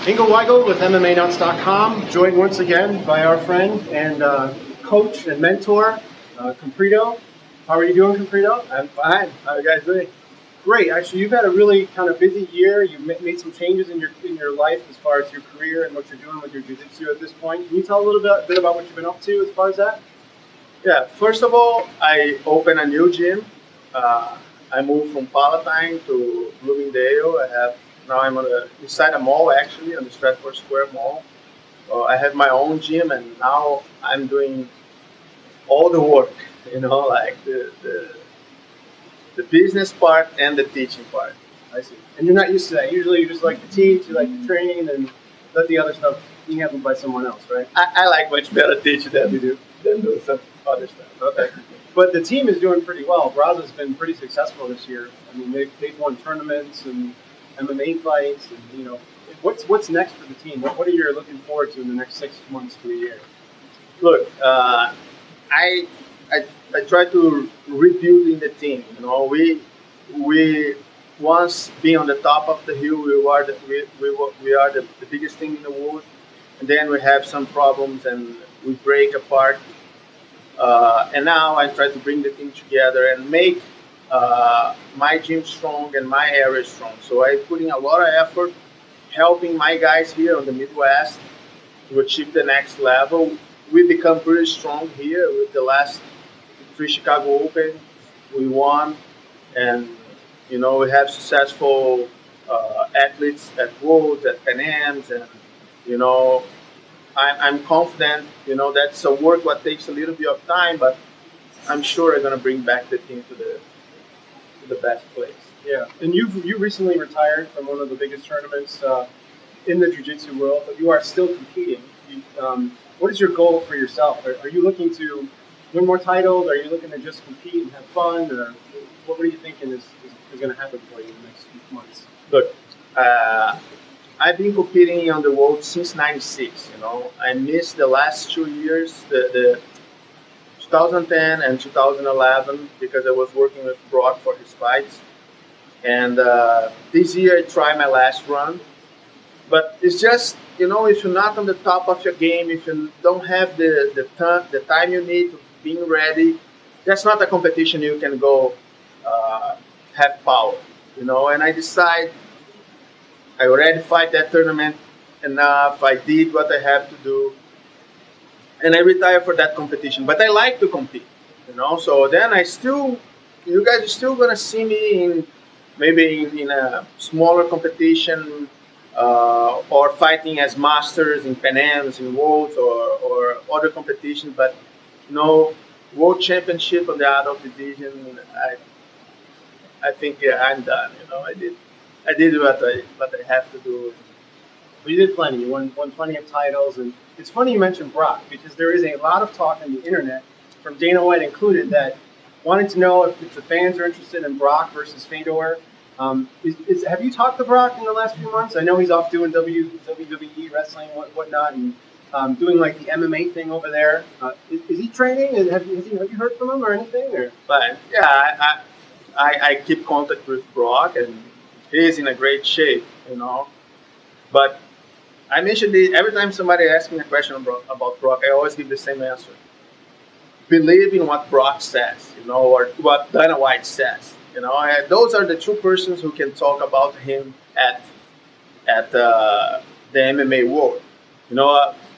Ingo Weigel with MMAnuts.com, joined once again by our friend and coach and mentor, Compredo. How are you doing, Compredo? I'm fine. How are you guys doing? Great. Actually, you've had a really kind of busy year. You've made some changes in your life as far as your career and what you're doing with your jiu-jitsu at this point. Can you tell a little bit about what you've been up to as far as that? Yeah. First of all, I opened a new gym. I moved from Palatine to Bloomingdale. I'm inside a mall, actually, on the Stratford Square Mall. I have my own gym, and now I'm doing all the work. Like the business part and the teaching part. I see. And you're not used to that. Usually you just like to teach, you like to train, and let the other stuff be handled by someone else, right? I like much better teaching than do some other stuff. Okay. But the team is doing pretty well. Brazza's been pretty successful this year. I mean, they've won tournaments and MMA fights, and what's next for the team? What are you looking forward to in the next 6 months to a year? Look, I try to rebuilding the team. We once being on the top of the hill, we are the biggest thing in the world, and then we have some problems and we break apart. And now I try to bring the team together and make my gym strong and my area strong. So I'm putting a lot of effort helping my guys here on the Midwest to achieve the next level. We become pretty strong here with the last 3 Chicago Open. We won, and we have successful athletes at Worlds, at Pan Am's, and I'm confident. That's a work what takes a little bit of time, but I'm sure I'm gonna bring back the team to the best place. Yeah, and you recently retired from one of the biggest tournaments in the jiu-jitsu world, but you are still competing. What is your goal for yourself? Are you looking to win more titles? Are you looking to just compete and have fun? Or what are you thinking is going to happen for you in the next few months? Look, I've been competing on the world since '96. I missed the last 2 years, the 2010 and 2011, because I was working with Brock for his fights. And this year I tried my last run. But it's just, if you're not on the top of your game, if you don't have the time you need to being ready, that's not a competition you can go have power, And I decide I already fight that tournament enough. I did what I have to do, and I retire for that competition. But I like to compete, So then you guys are still gonna see me maybe in a smaller competition. Or fighting as masters in Pan Am's, in Worlds, or other competitions, but World Championship on the adult division. I think I'm done. I did what I have to do. Well, you did plenty. You won plenty of titles, and it's funny you mentioned Brock because there is a lot of talk on the internet, from Dana White included, that wanted to know if the fans are interested in Brock versus Fedor. Have you talked to Brock in the last few months? I know he's off doing WWE wrestling, whatnot, and doing like the MMA thing over there. Is he training? Have you heard from him or anything? Or? But yeah, I keep contact with Brock, and he's in a great shape, But I mentioned it every time somebody asks me a question about Brock. I always give the same answer: believe in what Brock says, or what Dana White says. Those are the two persons who can talk about him at the MMA world.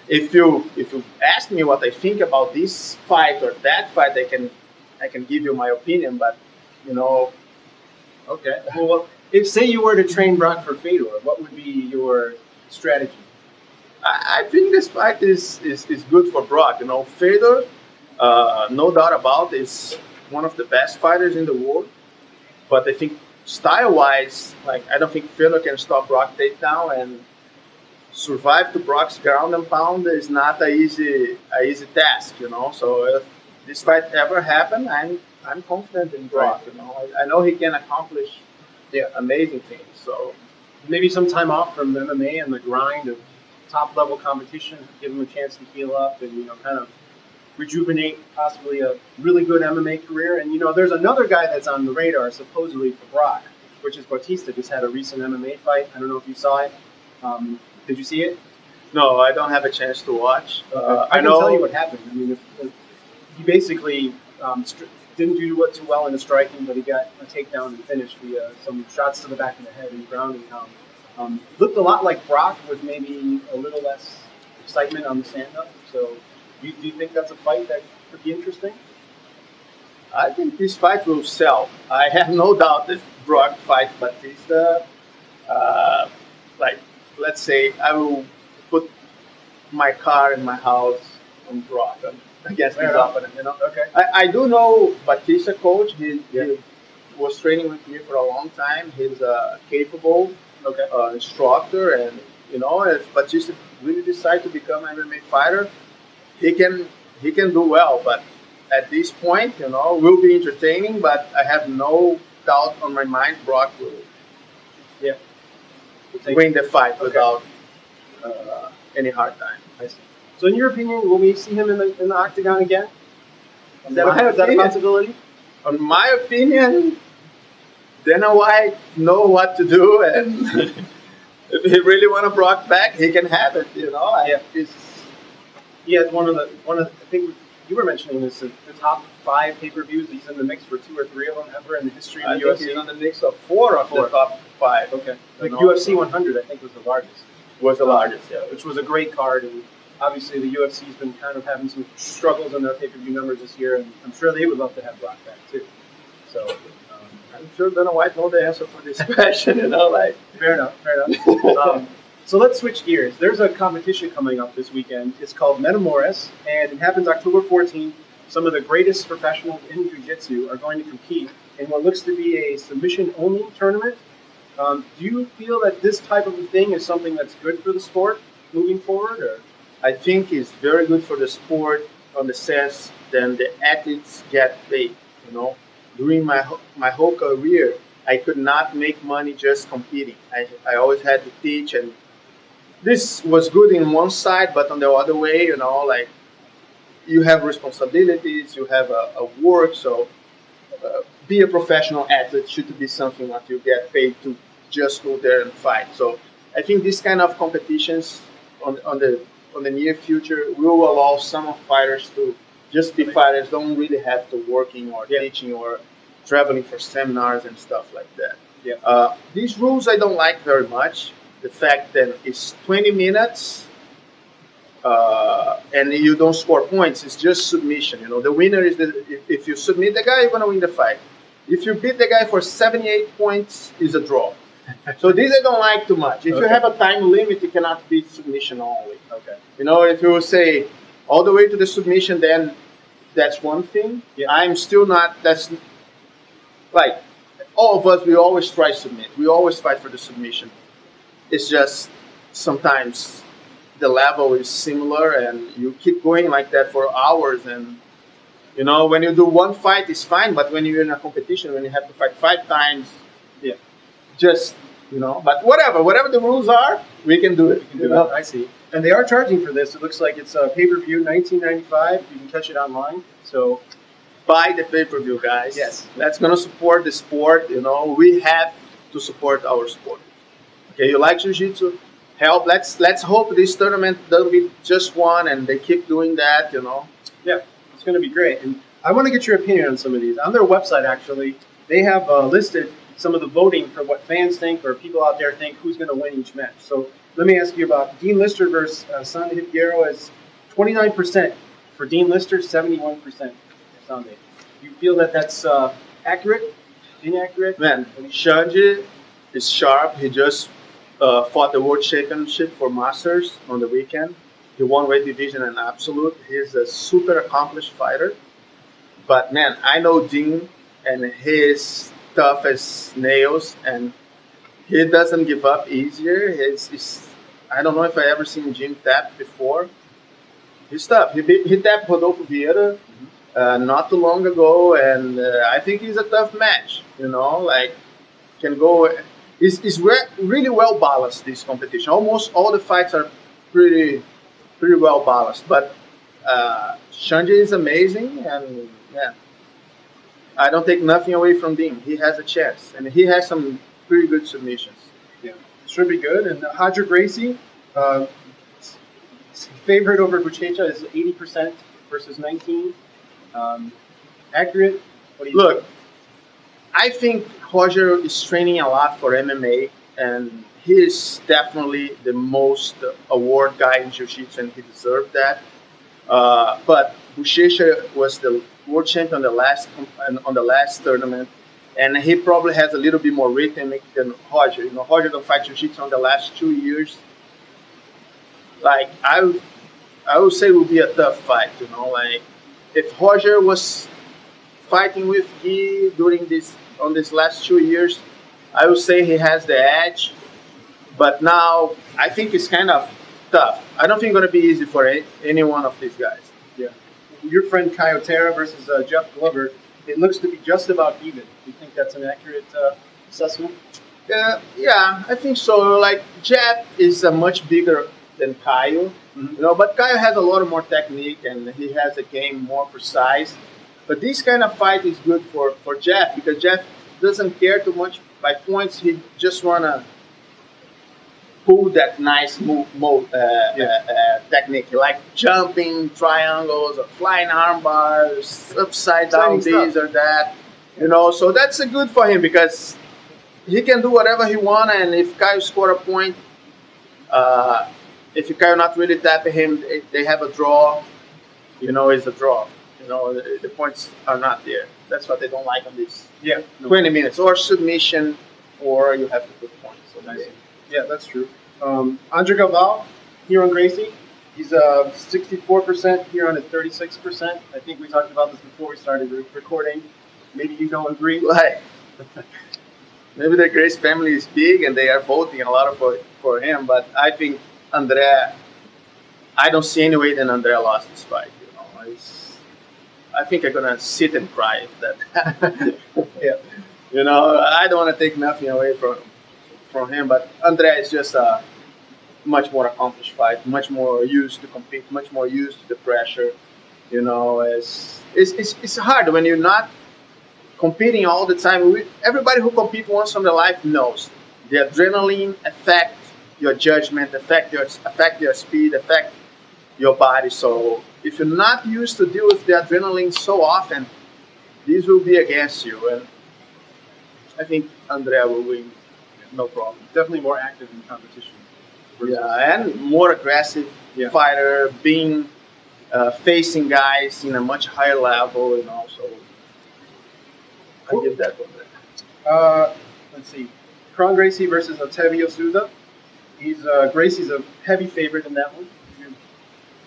If you ask me what I think about this fight or that fight, I can give you my opinion. But okay. Well, if say you were to train Brock for Fedor, what would be your strategy? I think this fight is good for Brock. Fedor, no doubt about it, is one of the best fighters in the world. But I think style-wise, I don't think Fedor can stop Brock takedown, and survive to Brock's ground and pound is not an easy task, So if this fight ever happen, I'm confident in Brock. I know he can accomplish amazing things. So maybe some time off from MMA and the grind of top-level competition, give him a chance to heal up and kind of rejuvenate possibly a really good MMA career. And, there's another guy that's on the radar supposedly for Brock, which is Bautista. Just had a recent MMA fight. I don't know if you saw it. Did you see it? No, I don't have a chance to watch. I can tell you what happened. I mean, he basically didn't do too well in the striking, but he got a takedown and finished via some shots to the back of the head and grounding pound. Looked a lot like Brock with maybe a little less excitement on the stand-up. So, do you think that's a fight that could be interesting? I think this fight will sell. I have no doubt if Brock fight Batista, like, let's say I will put my car in my house on Brock against his opponent. You know? Okay. I do know Batista coach. He was training with me for a long time. He's a capable instructor, and you know, if Batista really decide to become an MMA fighter, he can do well. But at this point, you know, will be entertaining. But I have no doubt on my mind Brock will win the fight without any hard time. I see. So, in your opinion, will we see him in the octagon again? Is that a possibility? In my opinion, Dana White know what to do, and if he really want to Brock back, he can have it. You know, he has one of the. I think you were mentioning this. The top 5 pay-per-views. He's in the mix for 2 or 3 of them ever in the history of the UFC. He's on the mix of 4 of the top 5. Okay, like UFC 100, I think was the largest. Which was a great card, and obviously the UFC's been kind of having some struggles in their pay-per-view numbers this year, and I'm sure they would love to have Brock back too. So I'm sure Dana White knows the answer for this question. You know, like fair enough. So let's switch gears. There's a competition coming up this weekend. It's called Metamoris, and it happens October 14th. Some of the greatest professionals in jiu-jitsu are going to compete in what looks to be a submission-only tournament. Do you feel that this type of a thing is something that's good for the sport moving forward? Or? I think it's very good for the sport on the sense that the athletes get paid. You know, during my whole career, I could not make money just competing. I always had to teach, and this was good in one side, but on the other way, you know, like you have responsibilities, you have a work, so be a professional athlete should be something that you get paid to just go there and fight. So I think this kind of competitions on the near future will allow some of fighters to just be fighters, don't really have to working or teaching or traveling for seminars and stuff like that. Yeah. These rules I don't like very much. The fact that it's 20 minutes and you don't score points, it's just submission. You know, the winner is if you submit the guy, you're gonna win the fight. If you beat the guy for 78 points, it's a draw. So these I don't like too much. If you have a time limit, you cannot beat submission only. Okay. You know, if you say all the way to the submission, then that's one thing. Yeah. I'm still not. That's like all of us. We always try to submit. We always fight for the submission. It's just sometimes the level is similar, and you keep going like that for hours. And you know, when you do one fight, it's fine. But when you're in a competition, when you have to fight 5 times, just, you know, but whatever the rules are, we can do it. I see. And they are charging for this. It looks like it's a pay-per-view, $19.95. You can catch it online. So buy the pay-per-view, guys. Yes. That's going to support the sport. You know, we have to support our sport. Okay, you like jiu-jitsu? Help. Let's hope this tournament doesn't be just one and they keep doing that, you know. Yeah, it's going to be great. And I want to get your opinion on some of these. On their website, actually, they have listed some of the voting for what fans think or people out there think who's going to win each match. So let me ask you about Dean Lister versus Sandor Figueroa is 29% for Dean Lister, 71% for Sandor. Do you feel that that's accurate, inaccurate? Man, Xande is sharp. He just fought the World Championship for Masters on the weekend. He won weight division and absolute. He's a super accomplished fighter. But man, I know Dean, and he's tough as nails, and he doesn't give up easier. I don't know if I ever seen Jim tap before. He's tough. He tapped Rodolfo Vieira not too long ago, and I think he's a tough match. You know, like can go. It's really well balanced, this competition. Almost all the fights are pretty well balanced. But Xande is amazing, and yeah, I don't take nothing away from Dean. He has a chance, and he has some pretty good submissions. Yeah, should be good. And Roger Gracie, Uh, favorite over Buchecha is 80% versus 19. Accurate? What do you Look, I think Roger is training a lot for MMA, and he is definitely the most award guy in Jiu-Jitsu, and he deserved that. But Buchecha was the world champion on the last tournament, and he probably has a little bit more rhythmic than Roger. You know, Roger don't fight Jiu-Jitsu on the last 2 years. Like I would say it would be a tough fight. You know, like if Roger was fighting with Guy during these last 2 years, I would say he has the edge. But now I think it's kind of tough. I don't think it's going to be easy for any one of these guys. Yeah. Your friend Kyotera versus Jeff Glover, it looks to be just about even. Do you think that's an accurate assessment? Yeah, I think so. Like Jeff is much bigger than Kyle, you know, but Kyle has a lot more technique and he has a game more precise. But this kind of fight is good for Jeff because Jeff doesn't care too much by points. He just wanna pull that nice technique, like jumping triangles or flying arm bars, upside down this or that. You know, so that's good for him because he can do whatever he wants. And if Kyle score a point, if Kyle not really tapping him, they have a draw. You know, it's a draw. You know, the points are not there. That's what they don't like on this. Yeah. 20 minutes or submission, or you have to put points. So Nice. Yeah, that's true. Andre Galval, here on Gracie, he's 64%, here on at 36%. I think we talked about this before we started recording. Maybe you don't agree. Like, maybe the Grace family is big and they are voting a lot for him, but I think Andrea, I don't see any way that Andrea lost this fight. You know, I think I'm gonna sit and cry if that. Yeah. You know, I don't want to take nothing away from him, but Andrea is just a much more accomplished fight, much more used to compete, much more used to the pressure. You know, it's hard when you're not competing all the time. Everybody who competes once in their life knows the adrenaline affect your judgment, affect your speed, affect your body. So if you're not used to deal with the adrenaline so often, this will be against you. And I think Andrea will win, no problem. Definitely more active in competition. Yeah, and more aggressive fighter, being facing guys in a much higher level, and also I give that one there. Let's see. Kron Gracie versus Otavio Souza. Gracie's a heavy favorite in that one.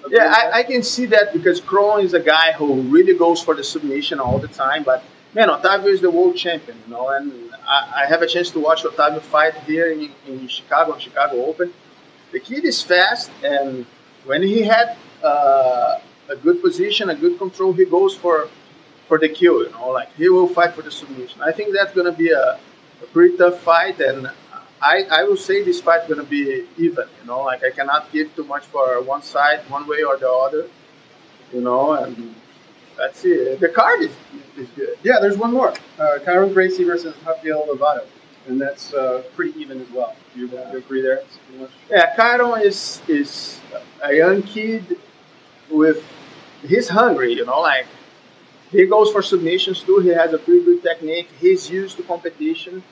Yeah, I can see that because Kron is a guy who really goes for the submission all the time. But man, Otavio is the world champion, you know, and I have a chance to watch Otavio fight here in Chicago Open. The kid is fast, and when he had a good position, a good control, he goes for the kill. You know, like he will fight for the submission. I think that's gonna be a pretty tough fight, and I will say this fight is gonna be even. You know, like I cannot give too much for one side, one way or the other. You know, and that's it. The card is good. Yeah, there's one more. Kron Gracie versus Rafael Lovato, and that's pretty even as well. You agree there? Yeah, Kyron is a young kid he's hungry, you know, like he goes for submissions too. He has a pretty good technique. He's used to competition,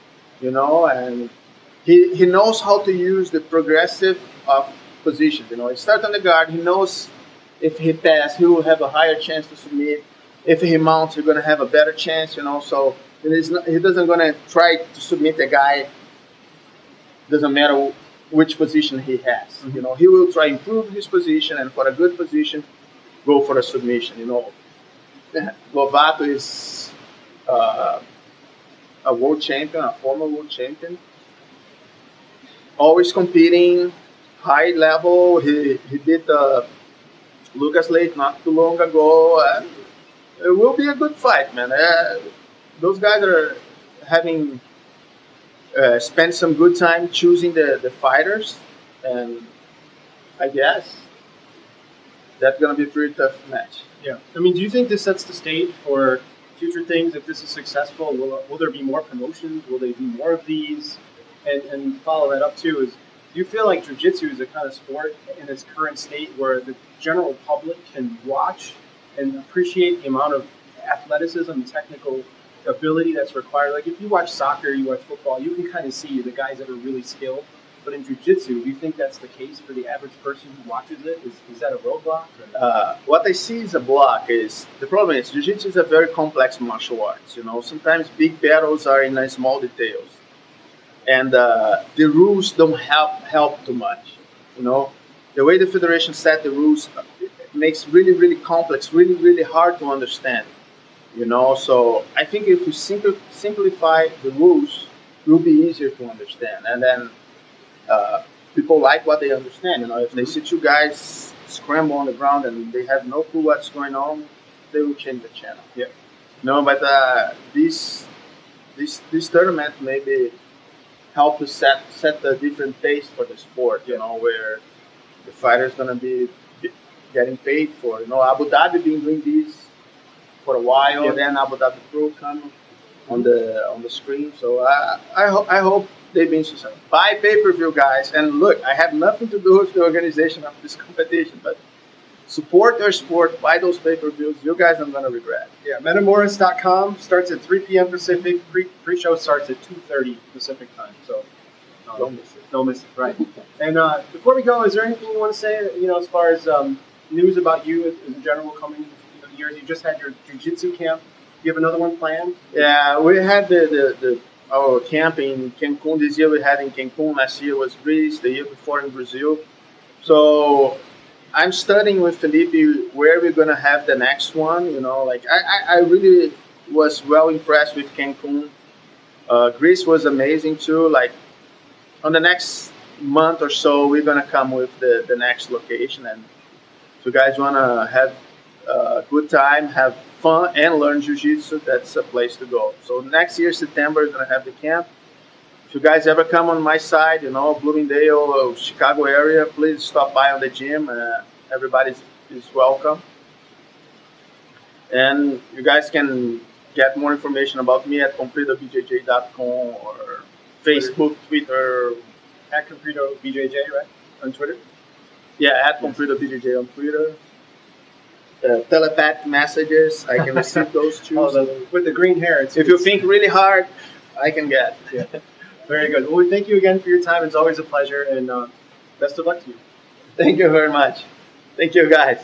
you know, and he knows how to use the progressive of positions. You know, he starts on the guard. He knows if he passes, he will have a higher chance to submit. If he mounts, he's gonna have a better chance, you know. So he doesn't gonna try to submit the guy. Doesn't matter which position he has. Mm-hmm. You know, he will try to improve his position, and for a good position, go for a submission. You know, Lovato is a world champion, a former world champion, always competing high level. He did Lucas Lake not too long ago. And it will be a good fight, man. Those guys are having spent some good time choosing the fighters, and I guess that's gonna be a pretty tough match. Yeah, I mean, do you think this sets the stage for future things? If this is successful, will there be more promotions? Will they do more of these? And follow that up too is, Do you feel like jiu-jitsu is a kind of sport in its current state where the general public can watch and appreciate the amount of athleticism and technical ability that's required? Like if you watch soccer, you watch football, you can kind of see the guys that are really skilled. But in jiu-jitsu, do you think that's the case for the average person who watches it? Is that a roadblock? What I see is a block. Is the problem is jiu-jitsu is a very complex martial arts. You know, sometimes big battles are in small details, and the rules don't help too much. You know, the way the federation set the rules it makes really complex, really hard to understand. You know, so I think if we simplify the rules, it will be easier to understand, and then people like what they understand. You know, if they see two guys scramble on the ground and they have no clue what's going on, they will change the channel. Yeah. No, but this tournament maybe help to set the different pace for the sport. You know, where the fighter's gonna be getting paid for. You know, Abu Dhabi been doing this for a while, and then Abu Dhabi Pro come on the screen. So I hope they've been successful. Buy pay-per-view, guys, and look, I have nothing to do with the organization of this competition, but support your sport. Buy those pay-per-views. You guys are gonna regret. Yeah, Metamoris.com starts at 3 p.m. Pacific. Pre-show starts at 2:30 Pacific time. So Don't miss it. don't miss it. Right. And before we go, is there anything you want to say? You know, as far as news about you in general coming years? You just had your jiu-jitsu camp. You have another one planned? Yeah, we had our camp in Cancun this year. We had in Cancun last year was Greece. The year before in Brazil. So I'm studying with Felipe where we're gonna have the next one. You know, like I really was well impressed with Cancun. Greece was amazing too. Like on the next month or so, we're gonna come with the next location. And if you guys wanna have a good time, have fun, and learn jiu-jitsu, that's a place to go. So next year, September, we're gonna have the camp. If you guys ever come on my side, you know, Bloomingdale, Chicago area, please stop by on the gym. Everybody is welcome. And you guys can get more information about me at completobjj.com or Facebook, Twitter. At Comprito BJJ, right? On Twitter? Yeah, at completobjj on Twitter. Telepathic messages, I can receive those too. With the green hair. If you think really hard, I can get. Yeah. Very good. Well, we thank you again for your time. It's always a pleasure, and best of luck to you. Thank you very much. Thank you, guys.